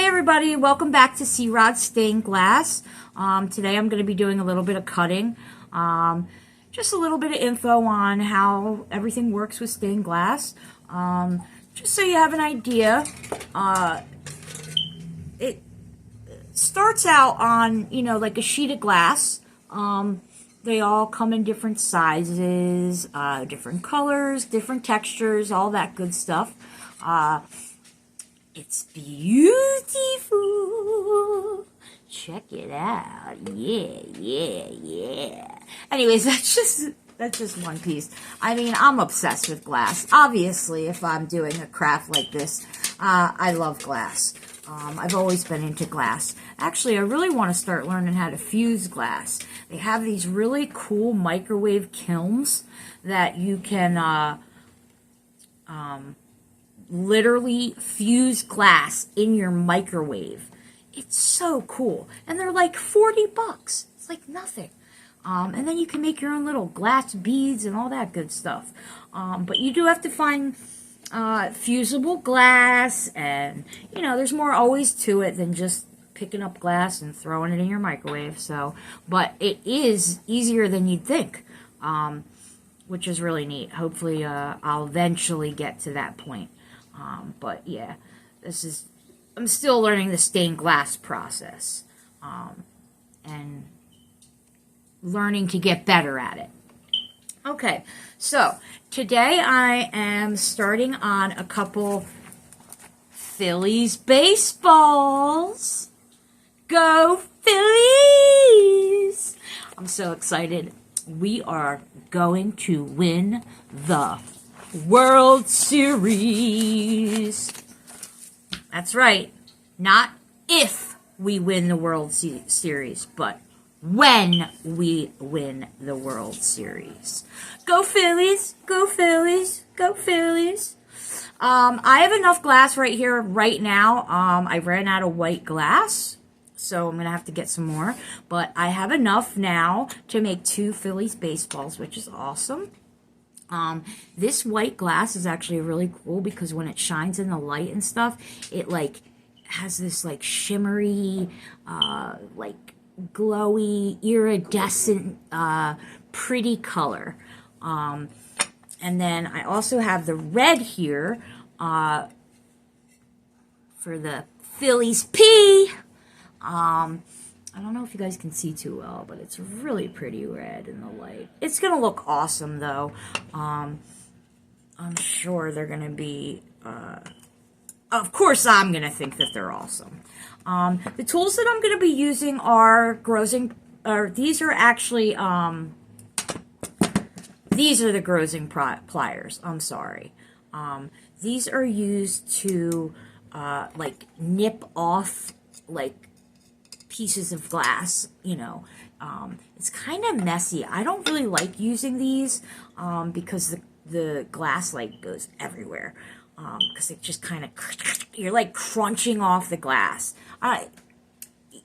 Hey everybody, welcome back to C-Rod Stained Glass. Today I'm going to be doing a little bit of cutting. Just a little bit of info on how everything works with stained glass. Just so you have an idea, it starts out on, like a sheet of glass. They all come in different sizes, different colors, different textures, all that good stuff. It's beautiful. Check it out. Yeah. Anyways, that's just one piece. I mean, I'm obsessed with glass. Obviously, if I'm doing a craft like this, I love glass. I've always been into glass. Actually, I really want to start learning how to fuse glass. They have these really cool microwave kilns that you can literally fuse glass in your microwave. It's so cool. And they're like 40 bucks. It's like nothing. And then you can make your own little glass beads and all that good stuff. But you do have to find fusible glass, and there's more always to it than just picking up glass and throwing it in your microwave. But it is easier than you'd think, which is really neat. Hopefully I'll eventually get to that point. But yeah, I'm still learning the stained glass process, and learning to get better at it. Okay, so today I am starting on a couple Phillies baseballs. Go Phillies! I'm so excited. We are going to win the World Series. That's right. Not if we win the World Series, but when we win the World Series. Go Phillies! Go Phillies! Go Phillies! I have enough glass right here right now. I ran out of white glass, so I'm going to have to get some more. But I have enough now to make 2 Phillies baseballs, which is awesome. This white glass is actually really cool because when it shines in the light and stuff, it has this shimmery, glowy, iridescent, pretty color. And then I also have the red here, for the Phillies P. I don't know if you guys can see too well, but it's really pretty red in the light. It's going to look awesome, though. I'm sure they're going to be... of course, I'm going to think that they're awesome. The tools that I'm going to be using are these are actually... these are the grosing pliers. I'm sorry. These are used to, nip off, pieces of glass, it's kind of messy. I don't really like using these because the glass goes everywhere, because it just kind of, you're crunching off the glass.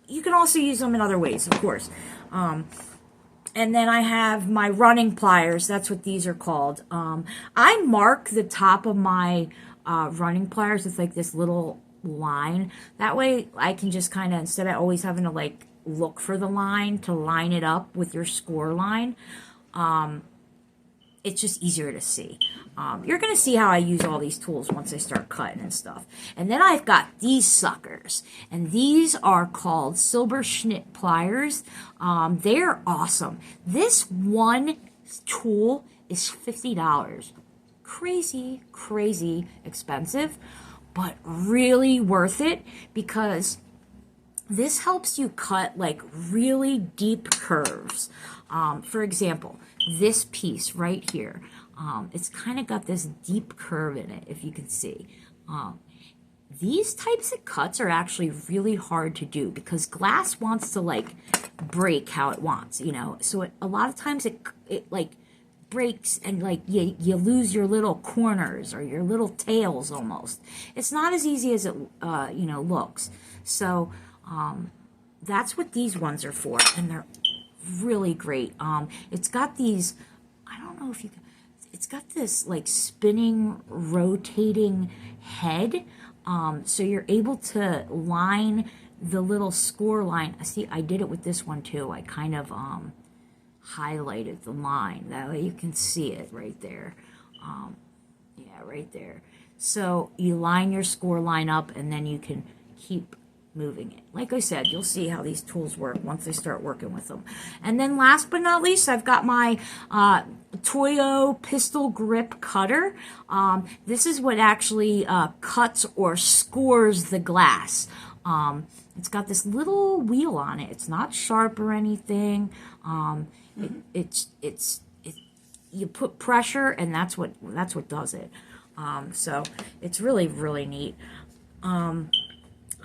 You can also use them in other ways, of course. And then I have my running pliers. That's what these are called. I mark the top of my running pliers with this little line. That way I can just kind of, instead of always having to look for the line to line it up with your score line, it's just easier to see. You're going to see how I use all these tools once I start cutting and stuff. And then I've got these suckers, and these are called Silberschnitt pliers. They're awesome. This one tool is $50. Crazy expensive, but really worth it because this helps you cut really deep curves. For example, this piece right here, it's kind of got this deep curve in it, if you can see. These types of cuts are actually really hard to do because glass wants to break how it wants, so a lot of times it breaks and you lose your little corners or your little tails almost. It's not as easy as it looks. So that's what these ones are for, and they're really great. It's got these, I don't know if you can, it's got this spinning, rotating head So you're able to line the little score line. See, I did it with this one too. I kind of highlighted the line. That way you can see it right there. Yeah, right there. So you line your score line up, and then you can keep moving it. Like I said, you'll see how these tools work once I start working with them. And then last but not least, I've got my Toyo pistol grip cutter. This is what actually cuts or scores the glass. It's got this little wheel on it. It's not sharp or anything. You put pressure, and that's what does it. So it's really, really neat.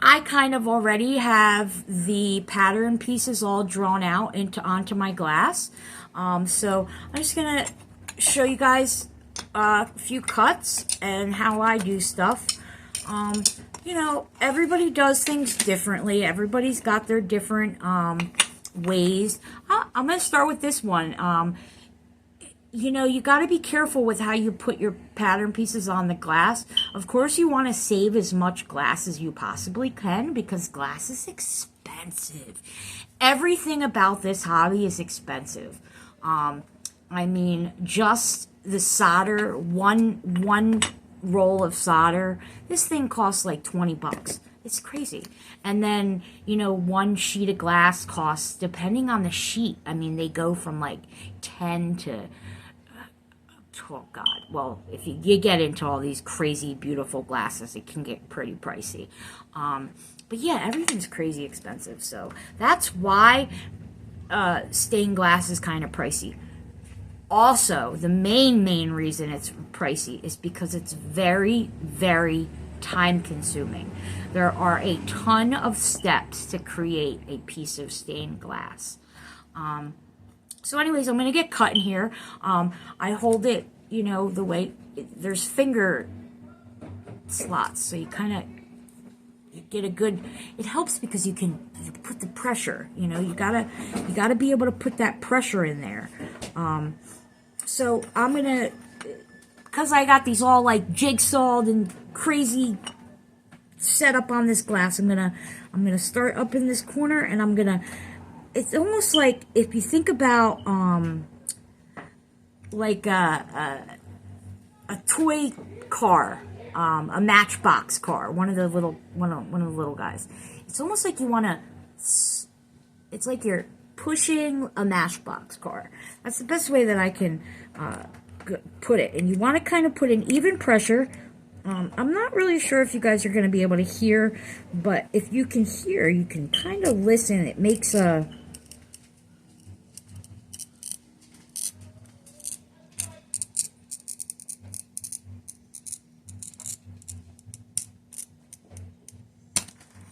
I kind of already have the pattern pieces all drawn out onto my glass. So I'm just gonna show you guys a few cuts and how I do stuff. You know, everybody does things differently. Everybody's got their different ways. I'm gonna start with this one. You know, you got to be careful with how you put your pattern pieces on the glass. Of course, you want to save as much glass as you possibly can, because glass is expensive. Everything about this hobby is expensive. I mean, just the solder, one roll of solder, this thing costs like 20 bucks. It's crazy. And then, you know, one sheet of glass costs, depending on the sheet, I mean, they go from like 10 to... oh God, well, if you get into all these crazy beautiful glasses, it can get pretty pricey. But yeah, everything's crazy expensive, so that's why stained glass is kind of pricey. Also, the main reason it's pricey is because it's very, very time consuming. There are a ton of steps to create a piece of stained glass. So anyways, I'm going to get cut in here. I hold it, you know, the way, there's finger slots, so you kind of get a good, it helps because you put the pressure, you know, you gotta be able to put that pressure in there. So I'm going to, because I got these all like jigsawed and crazy set up on this glass, I'm gonna start up in this corner, and I'm gonna, it's almost like, if you think about like a toy car, a Matchbox car, one of the little guys. It's almost like you want to, it's like you're pushing a Matchbox car. That's the best way that I can put it. And you want to kind of put an even pressure. I'm not really sure if you guys are going to be able to hear, but if you can hear, you can kind of listen. It makes a...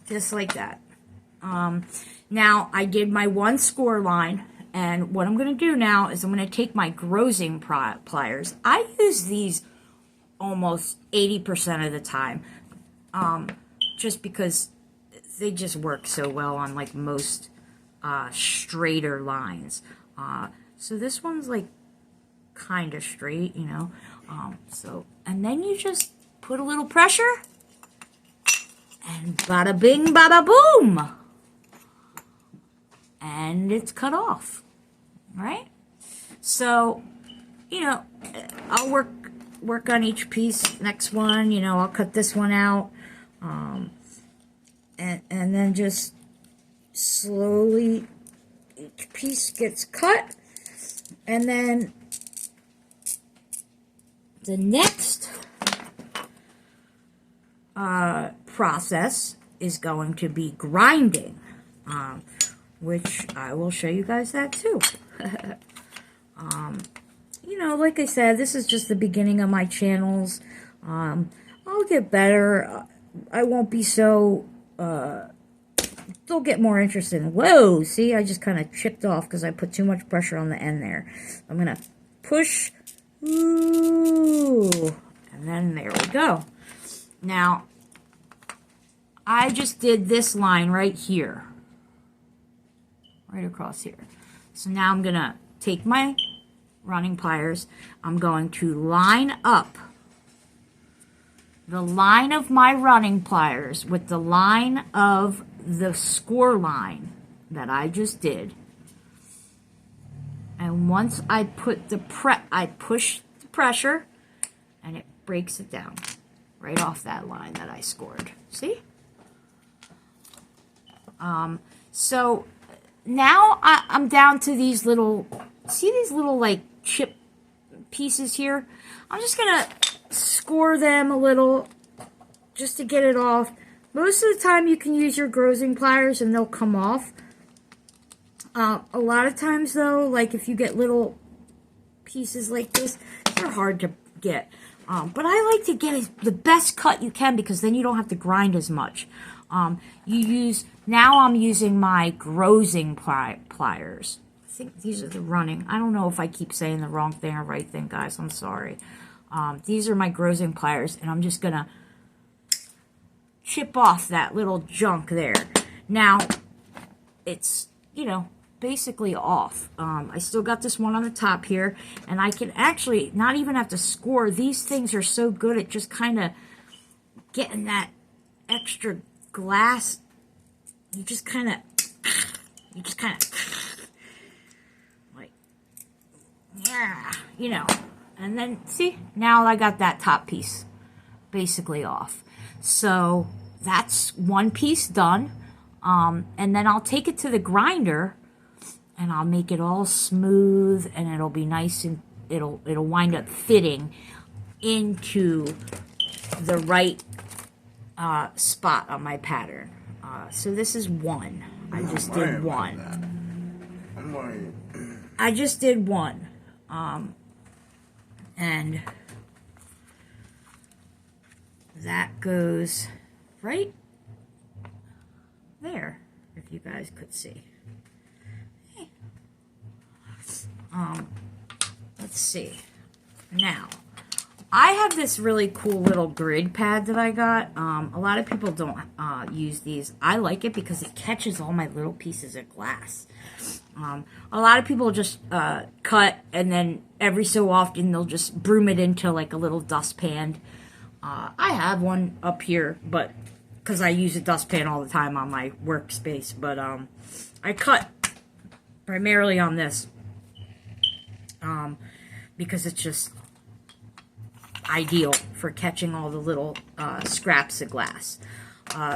just like that. Now, I did my one score line, and what I'm going to do now is I'm going to take my grossing pliers. I use these almost 80% of the time, just because they just work so well on like most straighter lines. So this one's like kind of straight, you know. And then you just put a little pressure, and bada bing, bada boom. And it's cut off, right? So, you know, I'll work on each piece. Next one, you know, I'll cut this one out. And then just slowly, each piece gets cut. And then the next process is going to be grinding, which I will show you guys that too. You know, like I said, this is just the beginning of my channels. I'll get better. I won't be so, they'll get more interested in, whoa, see, I just kind of chipped off because I put too much pressure on the end there. I'm going to push, ooh, and then there we go. Now, I just did this line right here. Right across here. So now I'm going to take my running pliers. I'm going to line up the line of my running pliers with the line of the score line that I just did. And once I put I push the pressure, and it breaks it down right off that line that I scored. See? So now I'm down to these little, see these little like chip pieces here? I'm just gonna score them a little just to get it off. Most of the time you can use your grazing pliers and they'll come off. A lot of times though, like if you get little pieces like this, they're hard to get. But I like to get the best cut you can because then you don't have to grind as much. Now I'm using my grazing pliers. I think these are the running. I don't know if I keep saying the wrong thing or right thing, guys. I'm sorry. These are my grazing pliers, and I'm just going to chip off that little junk there. Now, it's, you know, basically off. I still got this one on the top here, and I can actually not even have to score. These things are so good at just kind of getting that extra glass. You just kind of like, yeah, you know. And then, see, now I got that top piece basically off. So that's one piece done. And then I'll take it to the grinder and I'll make it all smooth, and it'll be nice, and it'll wind up fitting into the right spot on my pattern. So this is one. I just did one. I just did one. And that goes right there, if you guys could see. Let's see. Now, I have this really cool little grid pad that I got. A lot of people don't use these. I like it because it catches all my little pieces of glass. A lot of people just cut, and then every so often they'll just broom it into like a little dustpan. I have one up here, but because I use a dustpan all the time on my workspace. But I cut primarily on this because it's just ideal for catching all the little scraps of glass.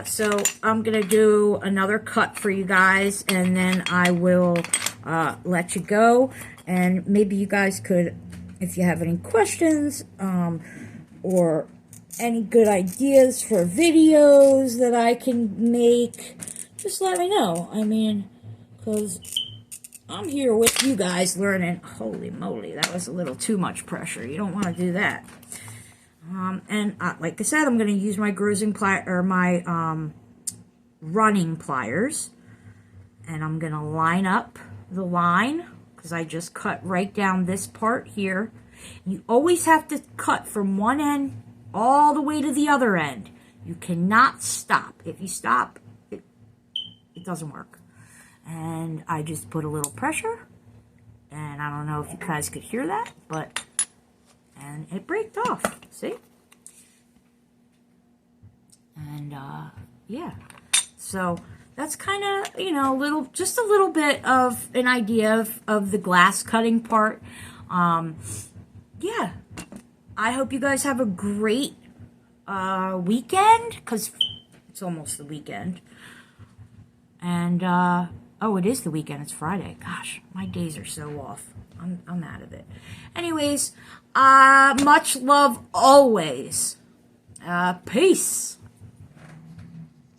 So I'm going to do another cut for you guys, and then I will let you go. And maybe you guys could, if you have any questions or any good ideas for videos that I can make, just let me know. I mean, because I'm here with you guys learning. Holy moly, that was a little too much pressure. You don't want to do that. And like I said, I'm going to use my grazing or my running pliers, and I'm going to line up the line because I just cut right down this part here. You always have to cut from one end all the way to the other end. You cannot stop. If you stop, it doesn't work. And I just put a little pressure, and I don't know if you guys could hear that, but and it braked off, see? And, yeah. So, that's kind of, you know, just a little bit of an idea of the glass cutting part. Yeah. I hope you guys have a great weekend, because it's almost the weekend. And, oh, it is the weekend. It's Friday. Gosh, my days are so off. I'm out of it. Anyways, much love always. Peace.